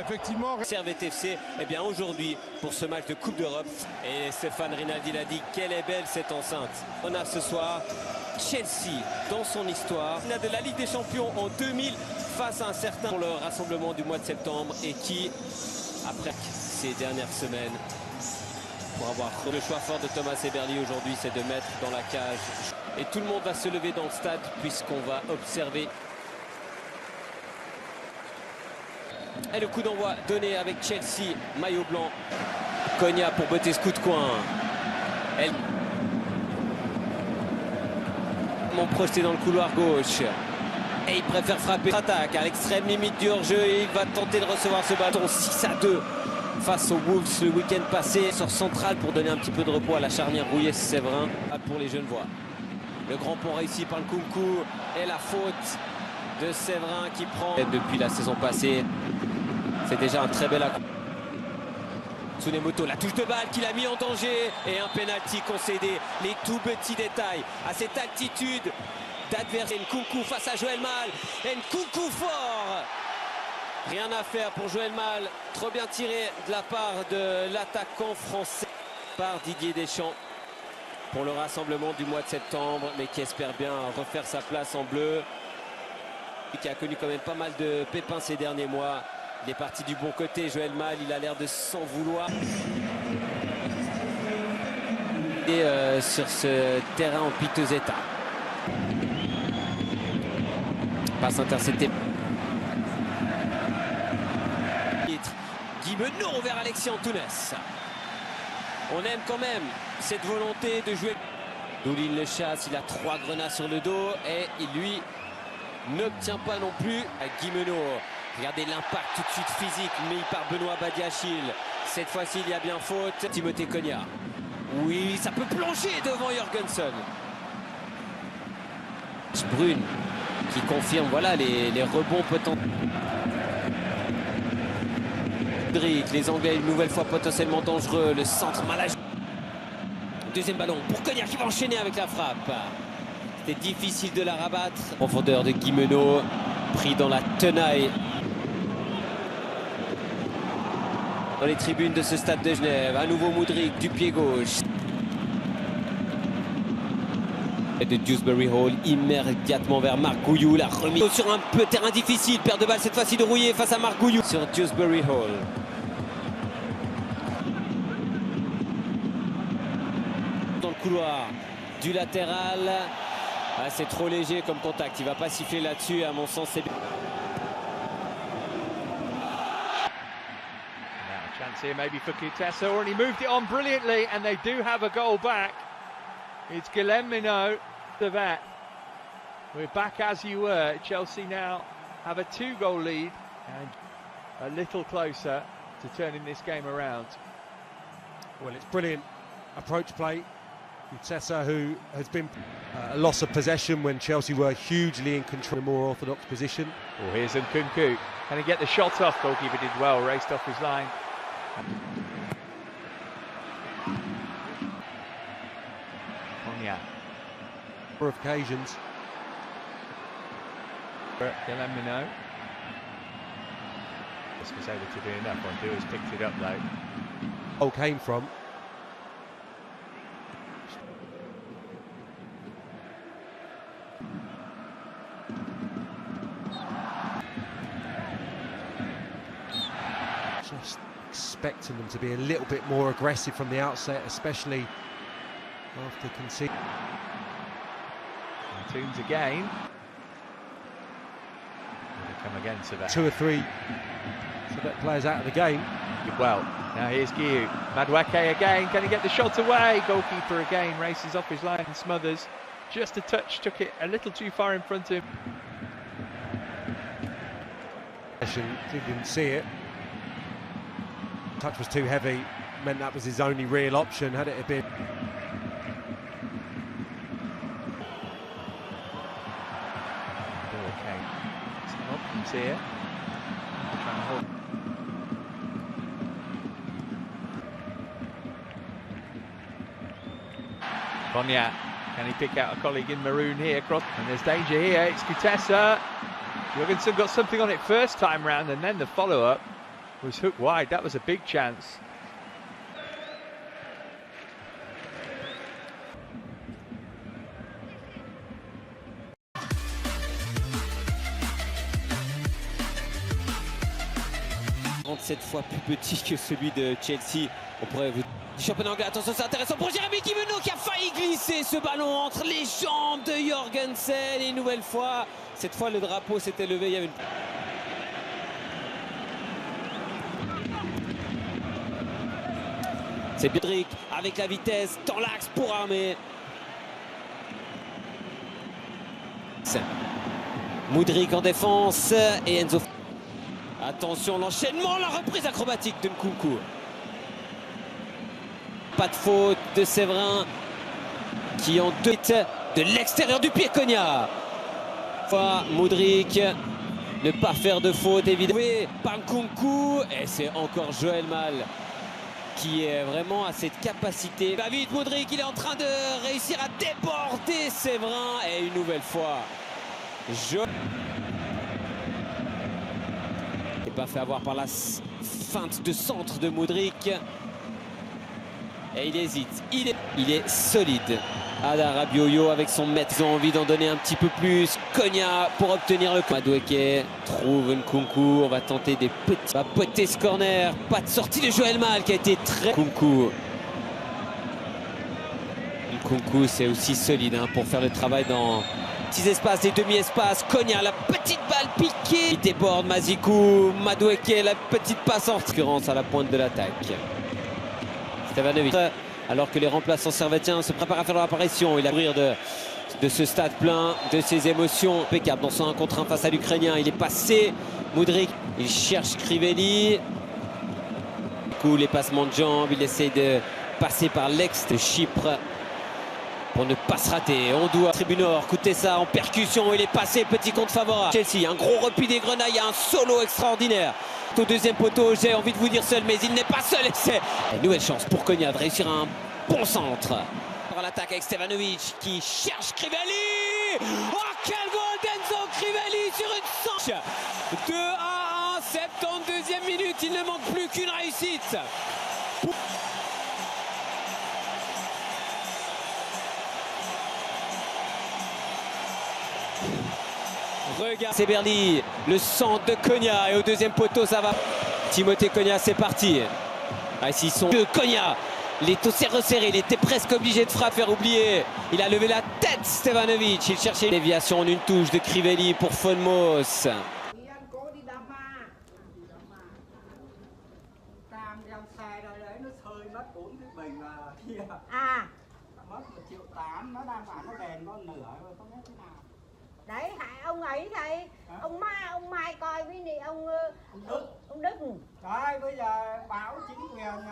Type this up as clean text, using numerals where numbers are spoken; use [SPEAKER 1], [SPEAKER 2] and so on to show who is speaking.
[SPEAKER 1] effectivement.
[SPEAKER 2] Servette FC, eh bien aujourd'hui, pour ce match de Coupe d'Europe, et Stéphane Rinaldi l'a dit, quelle est belle cette enceinte. On a ce soir Chelsea dans son histoire. On a de la Ligue des Champions en 2000 face à un certain pour le rassemblement du mois de septembre et qui, après ces dernières semaines, pour avoir le choix fort de Thomas Eberle aujourd'hui, c'est de mettre dans la cage. Et tout le monde va se lever dans le stade puisqu'on va observer. Et le coup d'envoi donné avec Chelsea, maillot blanc. Konya pour botter ce coup de coin. Elle projeté dans le couloir gauche. Et il préfère frapper. Attaque à l'extrême limite du hors-jeu et il va tenter de recevoir ce ballon. 6-2 face aux Wolves le week-end passé. Sort central pour donner un petit peu de repos à la charnière Rouillès-Séverin. Pour les Genevois. Le grand pont réussi par le Nkunku et la faute de Séverin qui prend. Depuis la saison passée, c'est déjà un très bel accord. Tsunemoto, la touche de balle qu'il a mis en danger et un penalty concédé. Les tout petits détails à cette altitude d'adversaire. Nkunku face à Joël Mal. Nkunku fort. Rien à faire pour Joël Mal. Trop bien tiré de la part de l'attaquant français par Didier Deschamps pour le rassemblement du mois de septembre, mais qui espère bien refaire sa place en bleu. Qui a connu quand même pas mal de pépins ces derniers mois. Il est parti du bon côté, Joël Mal, il a l'air de s'en vouloir. Et sur ce terrain en piteux état. Passe interceptée. Guimeno vers Alexis Antunes. On aime quand même cette volonté de jouer. Doulin le chasse, il a 3 grenades sur le dos et il lui n'obtient pas non plus à Guimeno. Regardez l'impact tout de suite physique mis par Benoît Badiachil. Cette fois-ci, il y a bien faute. Timothée Konya. Oui, ça peut plonger devant Jorgensen. Brune qui confirme voilà, les rebonds potentiels. Les Anglais une nouvelle fois potentiellement dangereux. Le centre mal agi. Deuxième ballon pour Konya qui va enchaîner avec la frappe. C'était difficile de la rabattre. Profondeur de Guimeno, pris dans la tenaille. Dans les tribunes de ce stade de Genève, à nouveau Mudryk du pied gauche. Et de Dewsbury Hall immédiatement vers Marc Gouillou. La remise sur un peu terrain difficile. Perte de balle cette fois-ci de Rouillé face à Marc Gouillou. Sur Dewsbury Hall. Dans le couloir du latéral. Ah, c'est trop léger comme contact. Il ne va pas siffler là-dessus. À mon sens, c'est bien.
[SPEAKER 3] Chance here maybe for Kutesa, and he moved it on brilliantly, and they do have a goal back. It's Guilherme Minot to that. We're back as you were. Chelsea now have a 2-goal lead and a little closer to turning this game around.
[SPEAKER 4] Well, it's brilliant approach play. Kutesa, who has been a loss of possession when Chelsea were hugely in control, a more orthodox position.
[SPEAKER 3] Well, here's Nkunku. Can he get the shot off? Goalkeeper did well, raced off his line. Konya.
[SPEAKER 4] Number of occasions.
[SPEAKER 3] Guilherme Minot. This was able to do enough. Honduras picked it up though.
[SPEAKER 4] All came from. Just expecting them to be a little bit more aggressive from the outset, especially after conceding.
[SPEAKER 3] Toons again. Come again to that.
[SPEAKER 4] 2 or 3 Servette players out of the game.
[SPEAKER 3] Well, now here's Guiu. Madueke again. Can he get the shot away? Goalkeeper again races off his line and Smothers. Just a touch, took it a little too far in front of him.
[SPEAKER 4] Didn't see it. Touch was too heavy. Meant that was his only real option. Had it been.
[SPEAKER 3] Options here. Trying to hold. Konya, can he pick out a colleague in maroon here? Cross, and there's danger here. It's Kutesa. Jorgensen got something on it first time round, and then the follow-up. was hooked wide. That was a big chance.
[SPEAKER 2] Cette fois plus petit que celui de Chelsea. On pourrait vous... Championnat anglais, attention, c'est intéressant pour Jérémy Kivuno qui a failli glisser ce ballon entre les jambes de Jorgensen. Et une nouvelle fois, cette fois le drapeau s'était levé. Il y avait une... C'est Mudryk avec la vitesse dans l'axe pour armer. Mudryk en défense et Enzo. Attention, l'enchaînement, la reprise acrobatique de Nkunku. Pas de faute de Séverin qui en deux de l'extérieur du pied Konya. Mudryk, ne pas faire de faute évidemment. Par Nkunku et c'est encore Joël Mal qui est vraiment à cette capacité. Va vite Mudryk, il est en train de réussir à déborder Séverin et une nouvelle fois. Et pas fait avoir par la feinte de centre de Mudryk. Et il hésite. Il est solide. Adar Rabiot avec son maître. Ils ont envie d'en donner un petit peu plus. Konya pour obtenir le Madueke trouve Nkunku. On va tenter des petits. Va poter ce corner. Pas de sortie de Joël Mal qui a été très. Nkunku. Nkunku c'est aussi solide hein, pour faire le travail dans petits espaces, des demi-espaces. Konya, la petite balle piquée. Il déborde Mazikou. Madueke, la petite passe en concurrence à la pointe de l'attaque. Stevanovic. Alors que les remplaçants servétiens se préparent à faire leur apparition. Il a rire de ce stade plein de ses émotions. Impeccable dans son 1 contre 1 face à l'Ukrainien. Il est passé. Mudryk, il cherche Crivelli. Du coup, les passements de jambes. Il essaie de passer par l'ex de Chypre pour ne pas se rater. On doit tribune nord, écoutez ça en percussion. Il est passé, petit compte favorable. Chelsea, un gros repli des Grenailles, un solo extraordinaire. Au deuxième poteau, j'ai envie de vous dire seul, mais il n'est pas seul. C'est une nouvelle chance pour Konya de réussir un bon centre. À l'attaque avec Stevanovic qui cherche Crivelli. Oh, quel goal d'Enzo Crivelli sur une centre. 2-1, 72e minute. Il ne manque plus qu'une réussite. Regarde, c'est Berly, le centre de Konya et au deuxième poteau ça va. Timothée Konya, c'est parti. Ah, s'ils sont deux, Konya, il est aussi resserré, il était presque obligé de frapper, faire oublier. Il a levé la tête, Stevanovic, il cherchait une déviation en une touche de Crivelli pour Fonmos.
[SPEAKER 1] Đấy hại ông ấy thầy. Hả? Ông Mai coi với ông Đức. Trời ơi, bây giờ báo chính quyền